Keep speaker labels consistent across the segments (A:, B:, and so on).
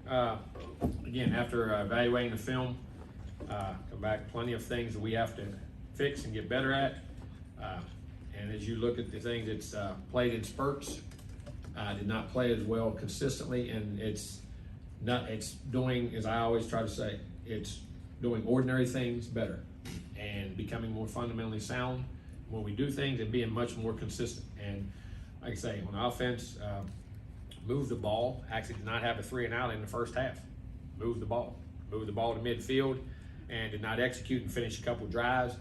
A: Again, after evaluating the film, come back, plenty of things that we have to fix and get better at. And as you look at the things, it's played in spurts, did not play as well consistently, and it's doing, as I always try to say, it's doing ordinary things better and becoming more fundamentally sound when we do things and being much more consistent. And like I say, on offense, moved the ball, actually did not have a 3 and out in the first half. Moved the ball to midfield and did not execute and finish a couple drives.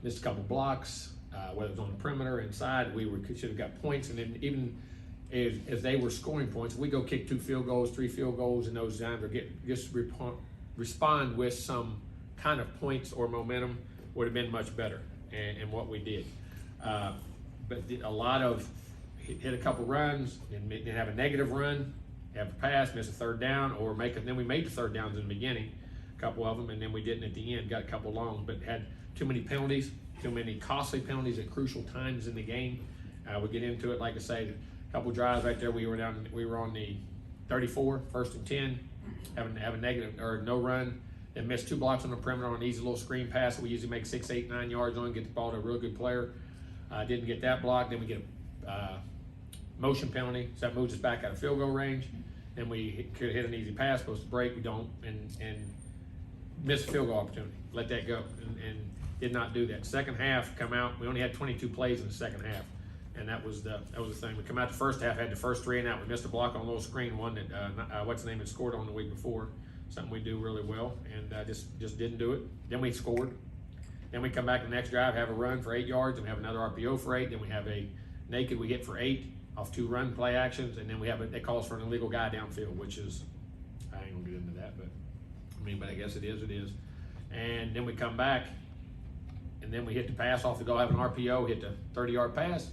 A: Missed a couple blocks, whether it was on the perimeter, inside, should have got points. And then even if they were scoring points, we go kick 2 field goals, 3 field goals in those times, or respond with some kind of points or momentum, would have been much better in what we did. But a lot of hit a couple runs, and then have a negative run, have a pass, miss a third down, or then we made the third downs in the beginning, a couple of them, and then we didn't at the end, got a couple long, but had too many penalties, too many costly penalties at crucial times in the game. We get into it, like I say, a couple drives right there, we were on the 34, 1st and 10, have a negative or no run, then missed 2 blocks on the perimeter on an easy little screen pass that we usually make 6, 8, 9 yards on, get the ball to a real good player. Didn't get that block, then we get a motion penalty, so that moves us back out of field goal range. Then we could hit an easy pass, supposed to break, we don't, and miss a field goal opportunity, let that go, and did not do that. Second half, come out, we only had 22 plays in the second half, and that was the thing. We come out the first half, had the first 3 and out, we missed a block on a little screen, one that what's the name had scored on the week before, something we do really well, and just didn't do it. Then we scored. Then we come back the next drive, have a run for 8 yards, and we have another RPO for 8. Then we have a naked we hit for 8 off 2 run play actions, and then we have it calls for an illegal guy downfield, which is, I ain't gonna get into that, but I guess it is. And then we come back, and then we hit the pass off the goal, have an RPO, hit the 30-yard pass.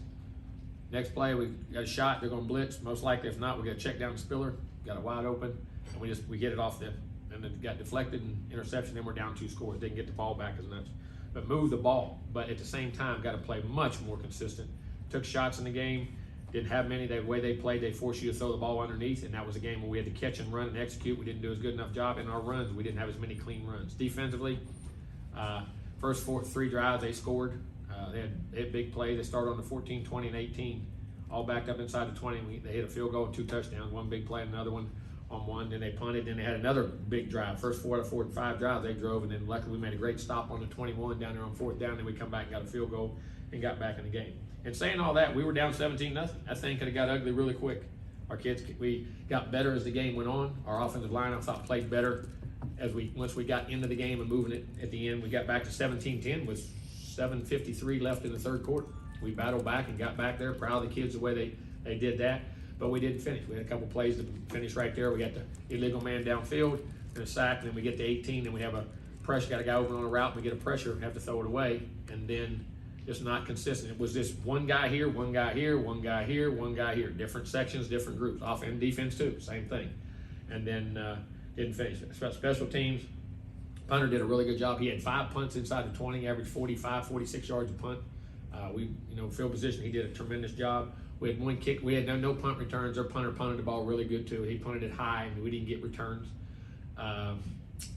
A: Next play, we got a shot, they're gonna blitz. Most likely, if not, we got a check down the Spiller, got it wide open, and we get it off and it got deflected and interception, then we're down 2 scores. Didn't get the ball back as much. But move the ball, but at the same time, got to play much more consistent. Took shots in the game, didn't have many. The way they played, they forced you to throw the ball underneath, and that was a game where we had to catch and run and execute. We didn't do as good enough job in our runs. We didn't have as many clean runs. Defensively, first 3 drives, they scored. They had big plays. They started on the 14, 20, and 18, all backed up inside the 20. They hit a field goal and 2 touchdowns, 1 big play, another one on 1. Then they punted. Then they had another big drive. First 4 out of 4 and 5 drives they drove, and then luckily we made a great stop on the 21 down there on 4th down. Then we come back and got a field goal and got back in the game. And saying all that, we were down 17-0. That thing could have got ugly really quick. We got better as the game went on. Our offensive line, I thought, played better once we got into the game and moving it at the end. We got back to 17-10 with 7:53 left in the 3rd quarter. We battled back and got back there. Proud of the kids the way they did that. But we didn't finish. We had a couple plays to finish right there. We got the illegal man downfield and a sack, and then we get to 18, and we have a pressure, got a guy over on a route, and we get a pressure, have to throw it away, and then just not consistent. It was just one guy here, one guy here, one guy here, one guy here. Different sections, different groups. Offense and defense too, same thing. And then didn't finish. Special teams, punter did a really good job. He had 5 punts inside the 20, averaged 45, 46 yards a punt. Field position, he did a tremendous job. We had 1 kick. We had no punt returns. Our punter punted the ball really good too. He punted it high, and we didn't get returns.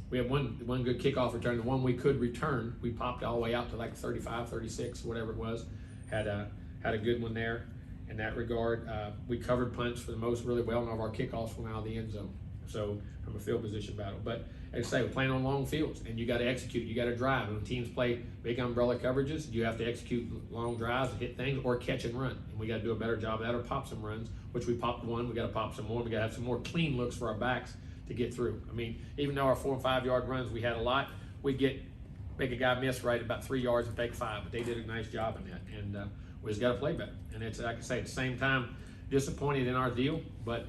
A: We had one good kickoff return. The one we could return, we popped all the way out to like 35, 36, whatever it was. Had a good one there in that regard. We covered punts for the most really well, and all of our kickoffs went out of the end zone. So from a field position battle. But as I say, we're playing on long fields, and you got to execute. You got to drive. When teams play big umbrella coverages, you have to execute long drives, hit things, or catch and run. And we got to do a better job of that, or pop some runs, which we popped 1. We got to pop some more. We got to have some more clean looks for our backs to get through. I mean, even though our 4 and 5 yard runs we had a lot, we'd make a guy miss right about 3 yards and take 5. But they did a nice job in that, and we just got to play better. And it's, like I say, at the same time, disappointed in our deal, but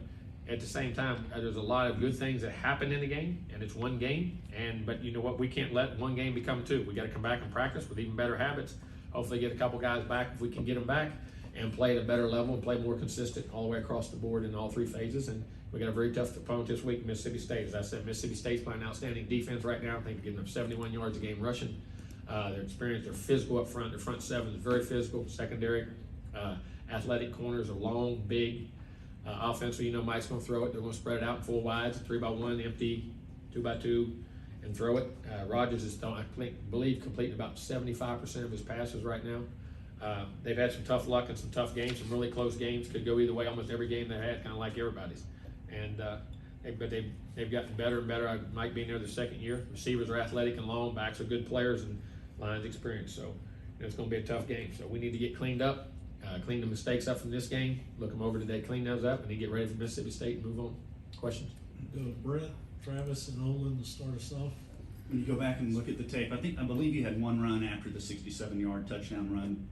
A: at the same time, there's a lot of good things that happen in the game, and it's one game. But you know what? We can't let one game become 2. We got to come back and practice with even better habits. Hopefully, get a couple guys back if we can get them back, and play at a better level and play more consistent all the way across the board in all 3 phases. And we got a very tough opponent this week, Mississippi State. As I said, Mississippi State's playing outstanding defense right now. I think they're getting up 71 yards a game rushing. They're experienced. They're physical up front. Their front 7 is very physical. Secondary, athletic corners are long, big. Offensively, Mike's going to throw it. They're going to spread it out in full wides, 3x1, empty, 2x2, and throw it. Rogers is, I believe, completing about 75% of his passes right now. They've had some tough luck and some tough games, some really close games. Could go either way. Almost every game they had, kind of like everybody's. And but they've gotten better and better. Mike being there the second year. Receivers are athletic and long. Backs are good players, and lines experienced. So it's going to be a tough game. So we need to get cleaned up, clean the mistakes up from this game, look them over today, clean those up, and then get ready for Mississippi State and move on. Questions?
B: Go to Brett, Travis, and Olin to start us off.
C: When you go back and look at the tape, I believe you had one run after the 67-yard touchdown run.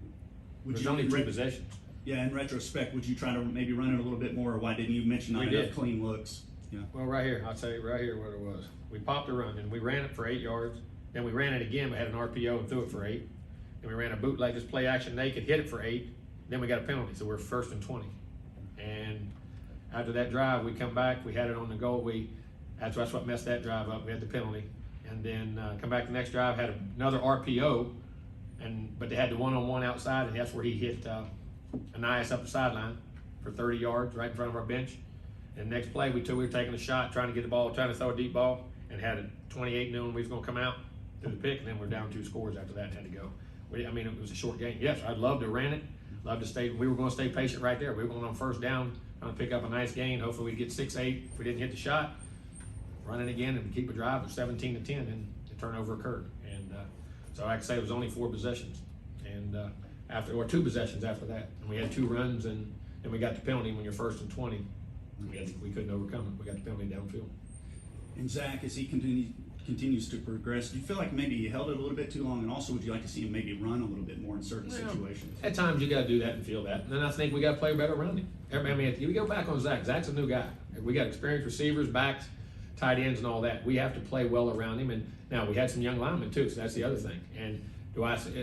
A: There's only 2 possessions.
C: Yeah, in retrospect, would you try to maybe run it a little bit more, or why didn't you mention not enough clean looks? Yeah.
A: Well, right here, I'll tell you right here what it was. We popped a run, and we ran it for 8 yards. Then we ran it again, but had an RPO and threw it for 8. Then we ran a bootleg, just play action naked, hit it for 8. Then we got a penalty, so we're 1st and 20. And after that drive, we come back, we had it on the goal. That's what messed that drive up. We had the penalty. And then come back the next drive, had another RPO, but they had the one-on-one outside, and that's where he hit Anais up the sideline for 30 yards right in front of our bench. And next play, we were taking a shot, trying to get the ball, trying to throw a deep ball, and had a 28 knowing we was going to come out through the pick, and then we're down 2 scores after that and had to go. It was a short game. Yes, I'd love to ran it, love to stay. We were going to stay patient right there. We were going on 1st down, trying to pick up a nice gain. Hopefully we'd get 6-8 if we didn't hit the shot. Run it again and keep a drive of 17-10, and the turnover occurred. And so like I say, it was only 4 possessions, and 2 possessions after that. And we had 2 runs, and then we got the penalty when you're 1st and 20. We couldn't overcome it. We got the penalty downfield.
C: And Zach, as he continues to progress, do you feel like maybe he held it a little bit too long? And also, would you like to see him maybe run a little bit more in certain situations?
A: At times, you got to do that and feel that. And then I think we got to play better around him. If you go back on Zach, Zach's a new guy. We got experienced receivers, backs, tight ends, and all that. We have to play well around him. And now we had some young linemen too, so that's the other thing. And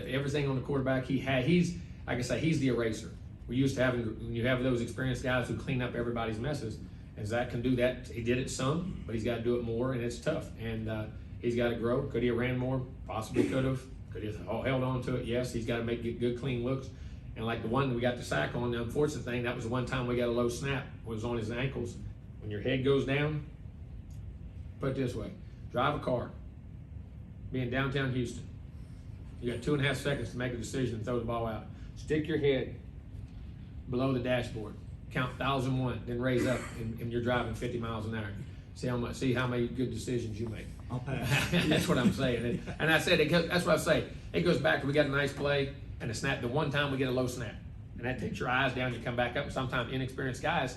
A: everything on the quarterback he's like I say, he's the eraser. We used to when you have those experienced guys who clean up everybody's messes, and Zach can do that. He did it some, but he's got to do it more, and it's tough. And he's got to grow. Could he have ran more? Possibly could have. Could he have held on to it? Yes. He's got to make good, clean looks. And like the one we got the sack on, the unfortunate thing, that was the one time we got a low snap. It was on his ankles. When your head goes down, put it this way, drive a car, be in downtown Houston. You got 2.5 seconds to make a decision and throw the ball out. Stick your head below the dashboard, count 1,001, then raise up, and you're driving 50 miles an hour. See how many good decisions you make.
B: I'll pass.
A: That's what I'm saying. And I said, that's what I say. It goes back to we got a nice play, and the one time we get a low snap. And that takes your eyes down, you come back up, and sometimes inexperienced guys,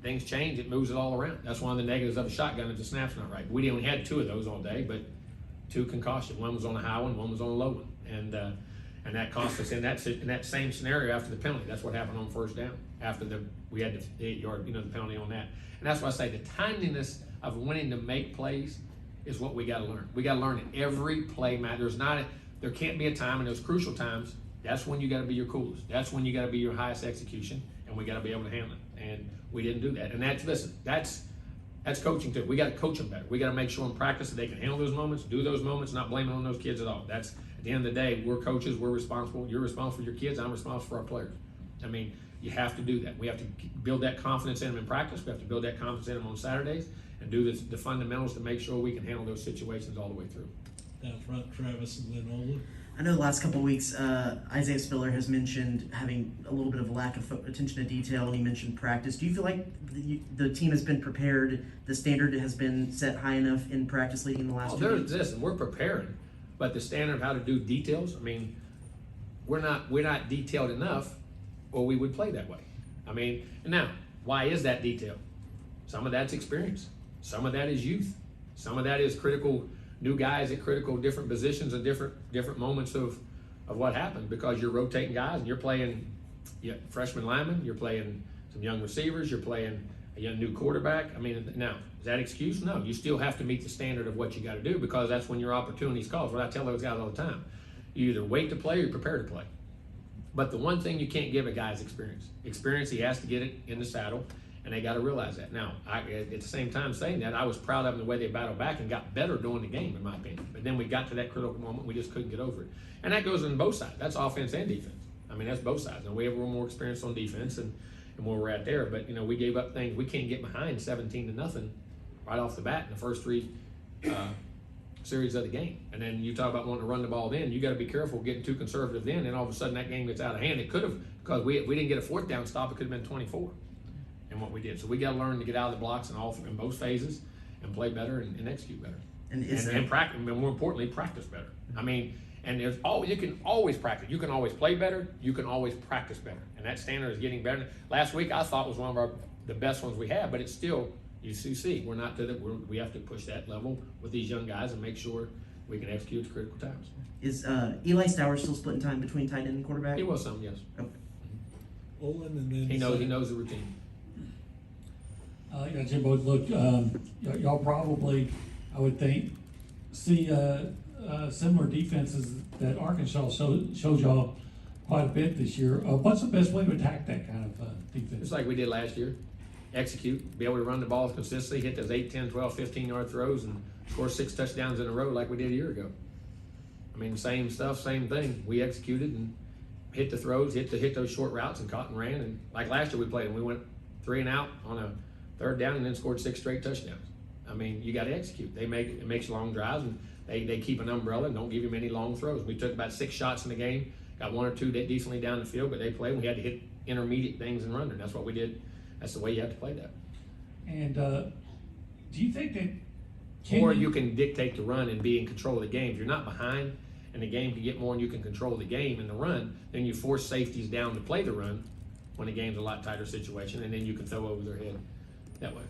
A: things change, it moves it all around. That's one of the negatives of a shotgun if the snap's not right. We only had 2 of those all day, but 2 concussions. One was on a high one was on a low one. And that cost us in that same scenario after the penalty. That's what happened on 1st down. After we had the 8-yard, the penalty on that. And that's why I say the timeliness of wanting to make plays is what we got to learn. We got to learn that every play matters. There can't be a time in those crucial times. That's when you got to be your coolest. That's when you got to be your highest execution, and we got to be able to handle it. And we didn't do that. And that's coaching too. We got to coach them better. We got to make sure in practice that they can handle those moments, do those moments, not blame it on those kids at all. That's at the end of the day, we're coaches. We're responsible. You're responsible for your kids. I'm responsible for our players. You have to do that. We have to build that confidence in them in practice. We have to build that confidence in them on Saturdays and do the fundamentals to make sure we can handle those situations all the way through.
B: Down front, Travis, and then Olin.
D: I know the last couple of weeks, Isaiah Spiller has mentioned having a little bit of a lack of attention to detail, and he mentioned practice. Do you feel like the team has been prepared, the standard has been set high enough in practice leading the last 2 weeks?
A: Listen, we're preparing, but the standard of how to do details, we're not detailed enough, or we would play that way. Now, why is that detail? Some of that's experience. Some of that is youth. Some of that is critical new guys at critical different positions and different moments of what happened, because you're rotating guys and you're playing freshman linemen, you're playing some young receivers, you're playing a young new quarterback. Now, is that excuse? No, you still have to meet the standard of what you got to do, because that's when your opportunities calls. What I tell those guys all the time, you either wait to play or you prepare to play. But the one thing you can't give a guy is experience. Experience, he has to get it in the saddle, and they got to realize that. Now, at the same time saying that, I was proud of them the way they battled back and got better during the game, in my opinion. But then we got to that critical moment, we just couldn't get over it. And that goes on both sides. That's offense and defense. That's both sides. And we have a little more experience on defense, and and where we're at there. But we gave up things. We can't get behind 17-0 right off the bat in the first three series of the game. And then you talk about wanting to run the ball. Then you got to be careful getting too conservative. Then and all of a sudden that game gets out of hand. It could have, because we didn't get a fourth down stop. It could have been 24. And what we did. So we got to learn to get out of the blocks in both phases and play better and execute better. And practice, and more importantly, practice better. I mean, and you can always practice. You can always play better. You can always practice better. And that standard is getting better. Last week I thought was one of the best ones we had, but it's still UCC. We're not we have to push that level with these young guys and make sure we can execute at critical times.
D: Is Eli Stowers still splitting time between tight end and quarterback?
A: He was some, yes.
D: Okay.
B: Olin and then
A: He knows the routine.
E: Yeah, Jimbo, look, y'all probably, I would think, see similar defenses that Arkansas shows y'all quite a bit this year. What's the best way to attack that kind of defense?
A: Just like we did last year. Execute, be able to run the ball consistently, hit those 8, 10, 12, 15-yard throws, and score 6 touchdowns in a row like we did a year ago. I mean, same stuff, same thing. We executed and hit the throws, hit those short routes, and caught and ran. And like last year we played, and we went 3 and out on a third down and then scored 6 straight touchdowns. I mean, you got to execute. It makes long drives, and they keep an umbrella and don't give you many long throws. We took about 6 shots in the game, got 1 or 2 decently down the field, but they played. We had to hit intermediate things and run them. That's what we did. That's the way you have to play that.
E: And do you think that
A: or you can dictate the run and be in control of the game. If you're not behind and the game can get more and you can control the game in the run, then you force safeties down to play the run when the game's a lot tighter situation, and then you can throw over their head that way.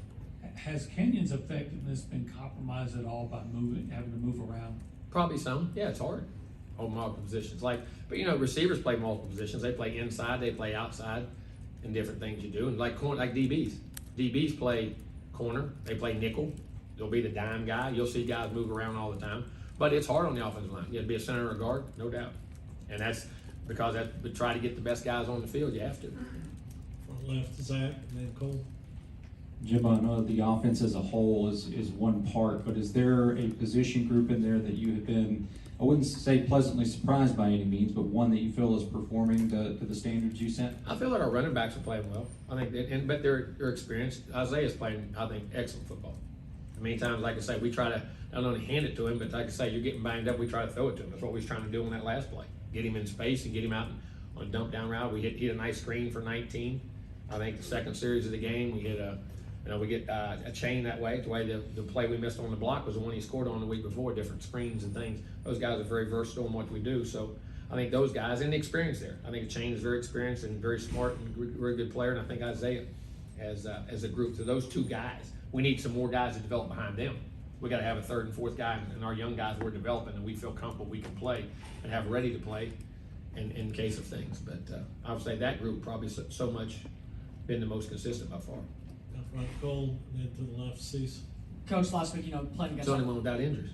E: Has Kenyon's effectiveness been compromised at all by having to move around?
A: Probably some. Yeah, it's hard. Hold multiple positions. But receivers play multiple positions. They play inside, they play outside, and different things you do. And like DBs. DBs play corner, they play nickel. They'll be the dime guy. You'll see guys move around all the time. But it's hard on the offensive line. You have to be a center or a guard, no doubt. And that's because we try to get the best guys on the field. You have to.
B: front left, Zach, and then Cole.
F: Jimbo, I know the offense as a whole is one part, but is there a position group in there that you have been, I wouldn't say pleasantly surprised by any means, but one that you feel is performing to the standards you set?
A: I feel like our running backs are playing well. I think, but they're experienced. Isaiah's playing, I think, excellent football. Many times, like I say, we try to not only hand it to him, but like I say, you're getting banged up, we try to throw it to him. That's what we was trying to do on that last play. Get him in space and get him out on a dump down route. We hit a nice screen for 19. I think the second series of the game, we hit we get a chain that way. The way the play we missed on the block was the one he scored on the week before, different screens and things. Those guys are very versatile in what we do. So I think those guys, and the experience there. I think the chain is very experienced and very smart and very good player. And I think Isaiah as a group. So those 2 guys, we need some more guys to develop behind them. We got to have a 3rd and 4th guy, and our young guys we're developing, and we feel comfortable we can play and have ready to play in case of things. But I would say that group probably so much been the most consistent by far.
B: Up front, Cole, and then to the left, Cease.
G: Coach, last week, playing
A: It's
G: against
A: the only one without injuries.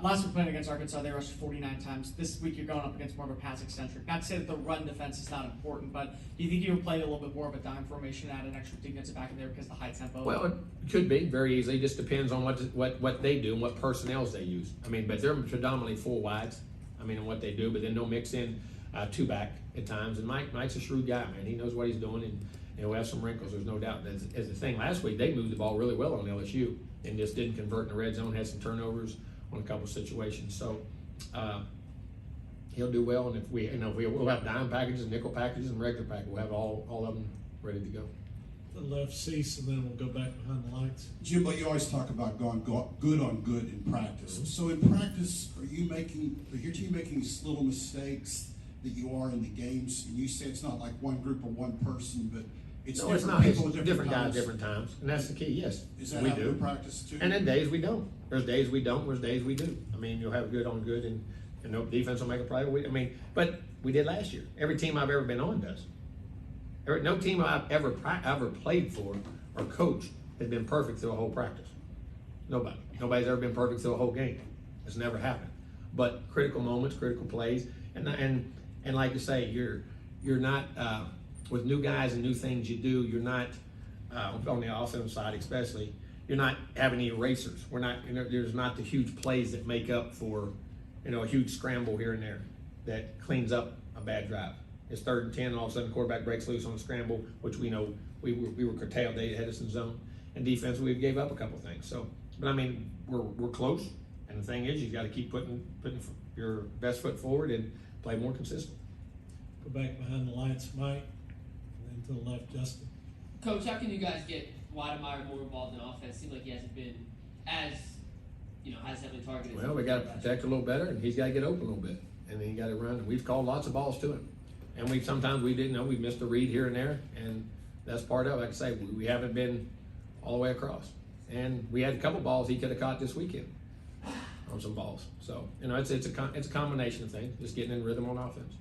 G: last week playing against Arkansas, they rushed 49 times. This week, you're going up against more of a pass-eccentric. Not to say that the run defense is not important, but do you think you would play a little bit more of a dime formation, add an extra defensive back in there because of the high tempo?
A: Well, it could be very easily. It just depends on what they do and what personnels they use. But they're predominantly 4 wides. And what they do, but then they'll mix in 2 back at times. And Mike's a shrewd guy, man. He knows what he's doing, and he'll have some wrinkles. There's no doubt. As the thing last week, they moved the ball really well on LSU and just didn't convert in the red zone. Had some turnovers on a couple of situations. So he'll do well. And if we'll have dime packages, nickel packages, and regular packages. We'll have all of them ready to go.
B: To the left, Cease, and then we'll go back behind the lights.
H: Jimbo, you always talk about going good on good in practice. So in practice, are your team making little mistakes that you are in the games? And you say it's not like one group or one person, but it's
A: No, it's
H: different
A: not. It's
H: people at
A: different guys,
H: times.
A: different times, and that's the key. Yes,
H: Is that
A: we
H: how
A: do.
H: in practice too?
A: And then days we don't. There's days we don't. There's days we do. You'll have good on good, and no defense will make a play. But we did last year. Every team I've ever been on does. No team I've ever played for or coached has been perfect through a whole practice. Nobody's ever been perfect through a whole game. It's never happened. But critical moments, critical plays, and like you say, you're not with new guys and new things you do. You're not on the offensive side, especially. You're not having any erasers. We're not. There's not the huge plays that make up for a huge scramble here and there that cleans up a bad drive. it's 3rd and 10, and all of a sudden the quarterback breaks loose on a scramble, which we know we were curtailed. They had us in zone. And defense, we gave up a couple things. So, but I mean, we're close. And the thing is, you got to keep putting your best foot forward and play more consistent.
B: Go back behind the lights, Mike, and then to the left, Justin.
I: Coach, how can you guys get Weidemeyer more involved in offense? Seems like he hasn't been as, as heavily targeted.
A: Well, we got to protect a little better, and he's got to get open a little bit, and then he got to run. And we've called lots of balls to him, and sometimes we didn't know, we missed a read here and there, and that's part of it. Like I say, we haven't been all the way across, and we had a couple balls he could have caught this weekend on some balls. So it's a combination of things, just getting in rhythm on offense.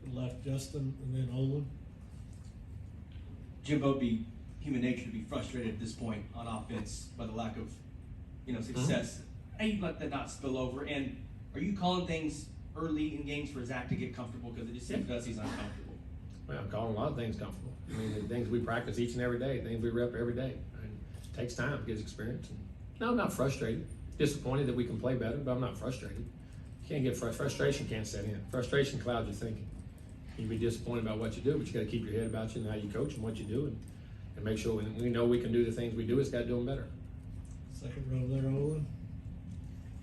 B: To the left, Justin, and then Olin.
J: Jimbo, be human nature to be frustrated at this point on offense by the lack of, success. How do you let that not spill over? And are you calling things early in games for Zach to get comfortable? Because it just seems to us he's uncomfortable.
A: Well, I'm calling a lot of things comfortable. I mean, the things we practice each and every day, things we rep every day. And it takes time, gives experience. And, no, I'm not frustrated. Disappointed that we can play better, but I'm not frustrated. You can't get frustration can't set in. Frustration clouds your thinking. You can be disappointed about what you do, but you got to keep your head about you and how you coach and what you do, and make sure when we know we can do the things we do, it's got to do them better.
B: Second row there, Olin.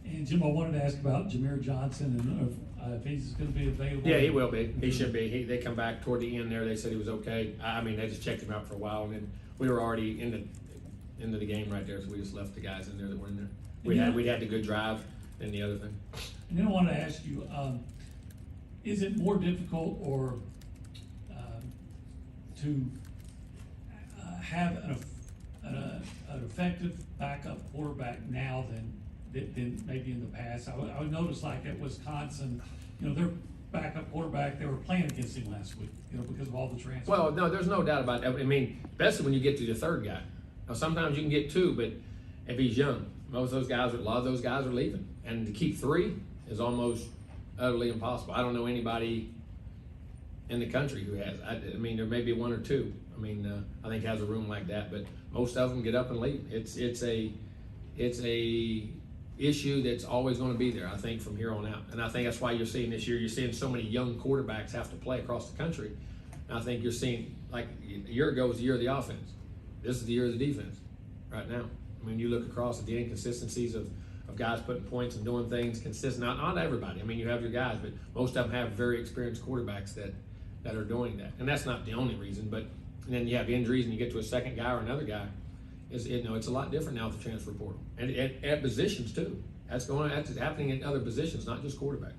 E: And Jim, I wanted to ask about Jameer Johnson and if he's going to be available.
A: Yeah, he will be. He should be. They come back toward the end there. They said he was okay. I mean, they just checked him out for a while, and then we were already into the game right there, so we just left the guys in there that were in there. We had the good drive and the other thing.
E: And then I want to ask you, is it more difficult or to have an effective backup quarterback now than maybe in the past? I would notice like at Wisconsin, their backup quarterback, they were playing against him last week, because of all the transfers.
A: Well, no, there's no doubt about that. I mean, especially when you get to the third guy. Now, sometimes you can get two, but if he's young, a lot of those guys are leaving. And to keep three is almost utterly impossible. I don't know anybody in the country who has. I mean, there may be one or two. I mean, I think has a room like that, but most of them get up and leave. It's a issue that's always going to be there, I think, from here on out. And I think that's why you're seeing this year, you're seeing so many young quarterbacks have to play across the country. And I think you're seeing, like a year ago was the year of the offense. This is the year of the defense right now. I mean, you look across at the inconsistencies of guys putting points and doing things consistent. Not everybody. I mean, you have your guys, but most of them have very experienced quarterbacks that are doing that. And that's not the only reason, but then you have injuries and you get to a second guy or another guy. It's a lot different now with the transfer portal. And at positions too. That's happening at other positions, not just quarterback.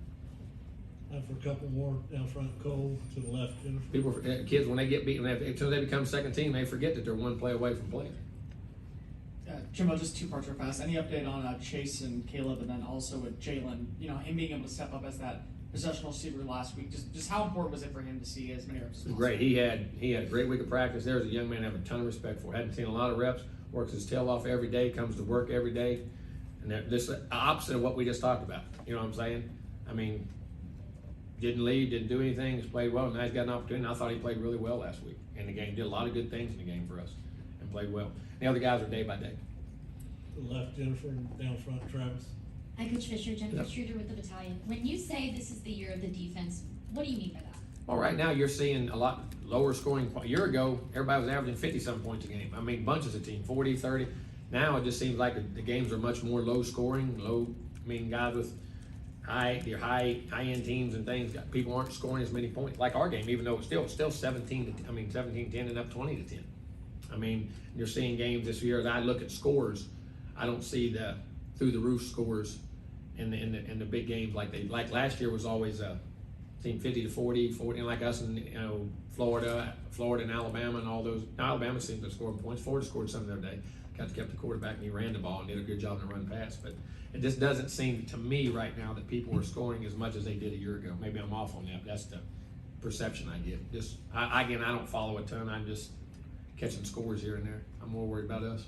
B: And for a couple more down front, Cole, to the left, Jennifer.
A: Kids, when they get beaten, as soon as they become second team, they forget that they're one play away from playing.
G: Jimbo, just two parts real fast. Any update on Chase and Caleb, and then also with Jalen? Him being able to step up as that possessional receiver last week. Just how important was it for him to see as many reps as possible?
A: Great. He had a great week of practice. There's a young man I have a ton of respect for. Hadn't seen a lot of reps. Works his tail off every day. Comes to work every day. And this is the opposite of what we just talked about. You know what I'm saying? I mean, didn't lead, didn't do anything. Just played well. Now he's got an opportunity. I thought he played really well last week in the game. Did a lot of good things in the game for us and played well. The other guys are day by day.
B: To the left, Jennifer, and down front, Travis.
K: Hi, Coach Fisher. Jennifer
A: Yep.
K: Schroeder with the battalion. When you say this is the year of the defense, what do you mean by that?
A: Well, right now you're seeing a lot lower scoring. A year ago, everybody was averaging 50-some points a game. I mean, bunches of teams, 40, 30. Now it just seems like the games are much more low scoring. Guys with high-end teams and things. People aren't scoring as many points like our game, even though it's still 17-10 and up 20-10. I mean, you're seeing games this year. As I look at scores, I don't see the through the roof scores in the big games like last year was always a team 50-40, 40, like us and Florida and Alabama and all those. Now, Alabama seems to score points. Florida scored some the other day. Kept the quarterback and he ran the ball and did a good job in the run pass. But it just doesn't seem to me right now that people are scoring as much as they did a year ago. Maybe I'm off on that, but that's the perception I get. I don't follow a ton. I'm just catching scores here and there. I'm more worried about us.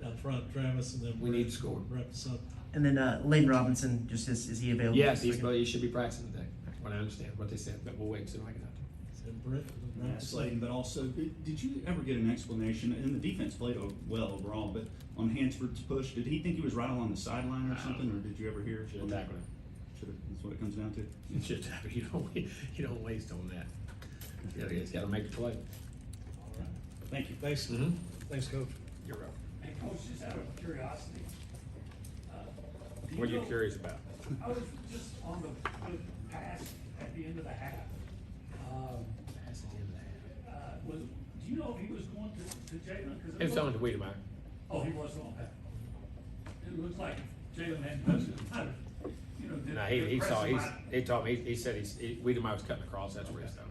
B: Down front, Travis, and then
A: We need to score.
B: Wrap this up.
D: And then Lane Robinson, is he available?
A: Yes, he should be practicing today. What I understand, what they said, but we'll wait and see when I get out there.
B: And Brett, wrap this up.
C: Slating, but also, did you ever get an explanation? And the defense played well overall, but on Hansford's push, did he think he was right along the sideline or something, or did you ever hear?
A: Should have tackled him.
C: That's what it comes down to.
A: You don't waste on that. He's got to make the play.
C: Thank you.
B: Thanks,
A: Mhm.
B: thanks, coach.
A: You're right.
E: Hey, Coach, just out of curiosity. Do
A: What are you
E: know-
A: curious about?
E: I was just on the pass at the end of the half. Do you know if he was going to Jalen? 'Cause
A: It's
E: looked-
A: on to Wiedemeyer.
E: Oh, he was on that. It looks like Jalen had touched it. You know,
A: No, he
E: press
A: saw,
E: him out.
A: he told me, he said Wiedemeyer was cutting across, that's where he stopped.